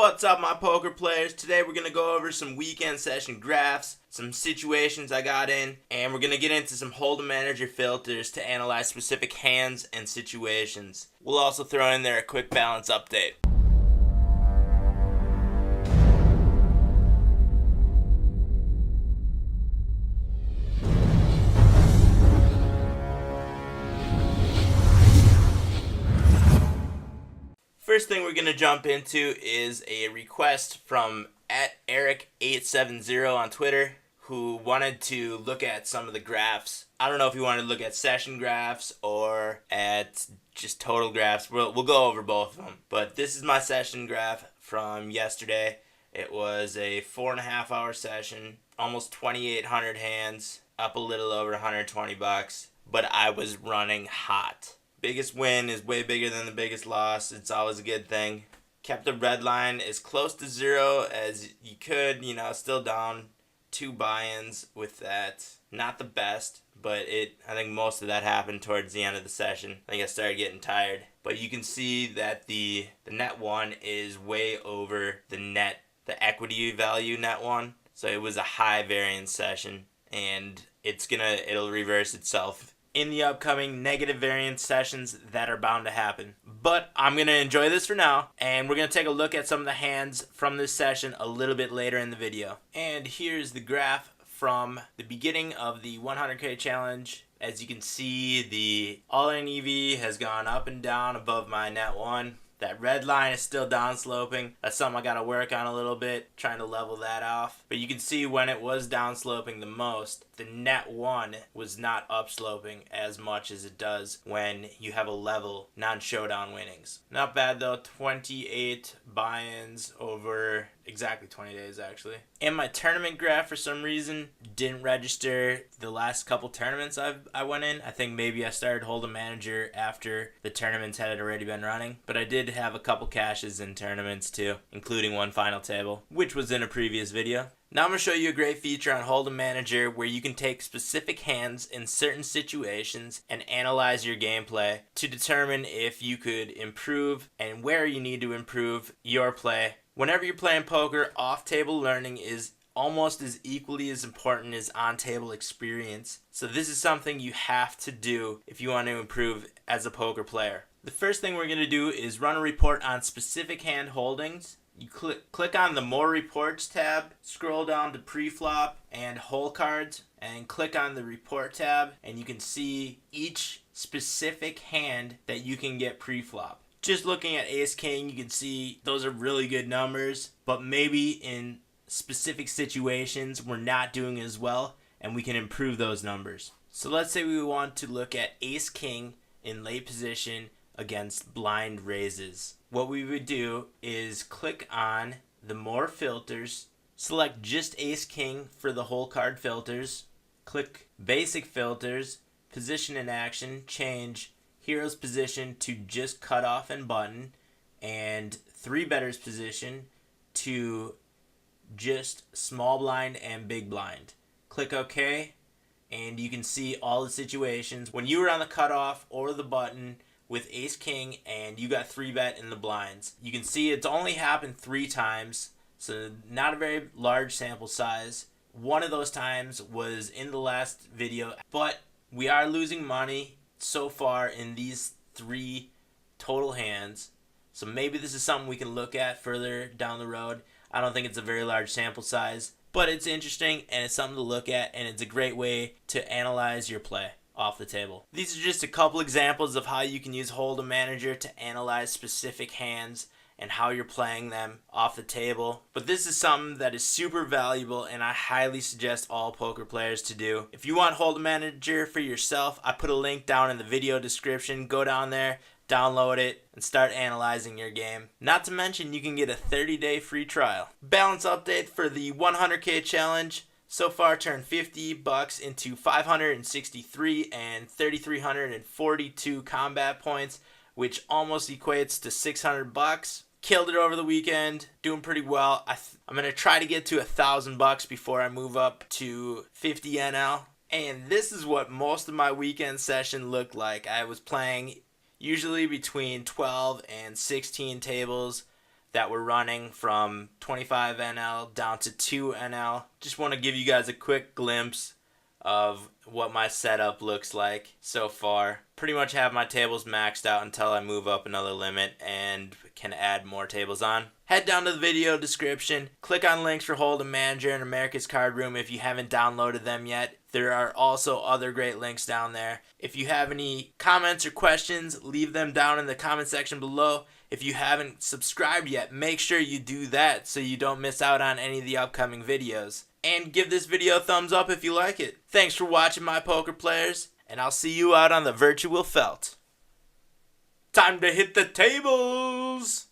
What's up, my poker players? Today we're going to go over some weekend session graphs, some situations I got in, and we're going to get into some Hold'em Manager filters to analyze specific hands and situations. We'll also throw in there a quick balance update. First thing we're going to jump into is a request from @Eric870 on Twitter, who wanted to look at some of the graphs. I don't know if you wanted to look at session graphs or at just total graphs. We'll go over both of them. But this is my session graph from yesterday. It was a 4.5 hour session, almost 2,800 hands, up a little over $120, but I was running hot. Biggest win is way bigger than the biggest loss. It's always a good thing. Kept the red line as close to zero as you could, still down 2 buy-ins with that. Not the best, but I think most of that happened towards the end of the session. I think I started getting tired. But you can see that the net one is way over the equity value net one. So it was a high variance session, and it'll reverse itself in the upcoming negative variance sessions that are bound to happen. But I'm going to enjoy this for now, and we're going to take a look at some of the hands from this session a little bit later in the video. And here's the graph from the beginning of the 100K challenge. As you can see, the all-in EV has gone up and down above my net one. That red line is still downsloping. That's something I got to work on a little bit, trying to level that off. But you can see when it was downsloping the most, the net one was not upsloping as much as it does when you have a level non-showdown winnings. Not bad though, 28 buy-ins over exactly 20 days actually. And my tournament graph for some reason didn't register the last couple tournaments I went in. I think maybe I started Hold'em Manager after the tournaments had already been running. But I did have a couple cashes in tournaments too, including one final table, which was in a previous video. Now I'm going to show you a great feature on Hold'em Manager where you can take specific hands in certain situations and analyze your gameplay to determine if you could improve and where you need to improve your play. Whenever you're playing poker, off-table learning is almost as equally as important as on-table experience. So this is something you have to do if you want to improve as a poker player. The first thing we're going to do is run a report on specific hand holdings. You click on the More Reports tab, scroll down to Pre-Flop and Hole Cards, and click on the Report tab, and you can see each specific hand that you can get pre-flop. Just looking at Ace King, you can see those are really good numbers, but maybe in specific situations we're not doing as well, and we can improve those numbers. So let's say we want to look at Ace King in late position against blind raises. What we would do is click on the More Filters, select just Ace King for the whole card filters, click Basic Filters, Position and Action, change Hero's position to just cutoff and button, and 3-better's position to just small blind and big blind. Click OK, and you can see all the situations when you were on the cutoff or the button with Ace King and you got 3-bet in the blinds. You can see it's only happened 3 times, so not a very large sample size. One of those times was in the last video, but we are losing money so far in these 3 total hands. So maybe this is something we can look at further down the road. I don't think it's a very large sample size, but it's interesting and it's something to look at, and it's a great way to analyze your play off the table. These are just a couple examples of how you can use Hold'em Manager to analyze specific hands and how you're playing them off the table. But this is something that is super valuable, and I highly suggest all poker players to do. If you want Hold'em Manager for yourself, I put a link down in the video description. Go down there, download it, and start analyzing your game. Not to mention, you can get a 30-day free trial. Balance update for the 100K challenge. So far turned $50 into 563 and 3,342 combat points, which almost equates to $600. Killed it over the weekend, doing pretty well. I'm going to try to get to $1,000 before I move up to 50 NL. And this is what most of my weekend session looked like. I was playing usually between 12 and 16 tables. that we're running from 25 NL down to 2 NL. Just want to give you guys a quick glimpse of what my setup looks like so far. Pretty much have my tables maxed out until I move up another limit and can add more tables on. Head down to the video description, click on links for Hold'em Manager and America's Card Room if you haven't downloaded them yet. There are also other great links down there. If you have any comments or questions, leave them down in the comment section below. If you haven't subscribed yet, make sure you do that so you don't miss out on any of the upcoming videos. And give this video a thumbs up if you like it. Thanks for watching, my poker players, and I'll see you out on the virtual felt. Time to hit the tables!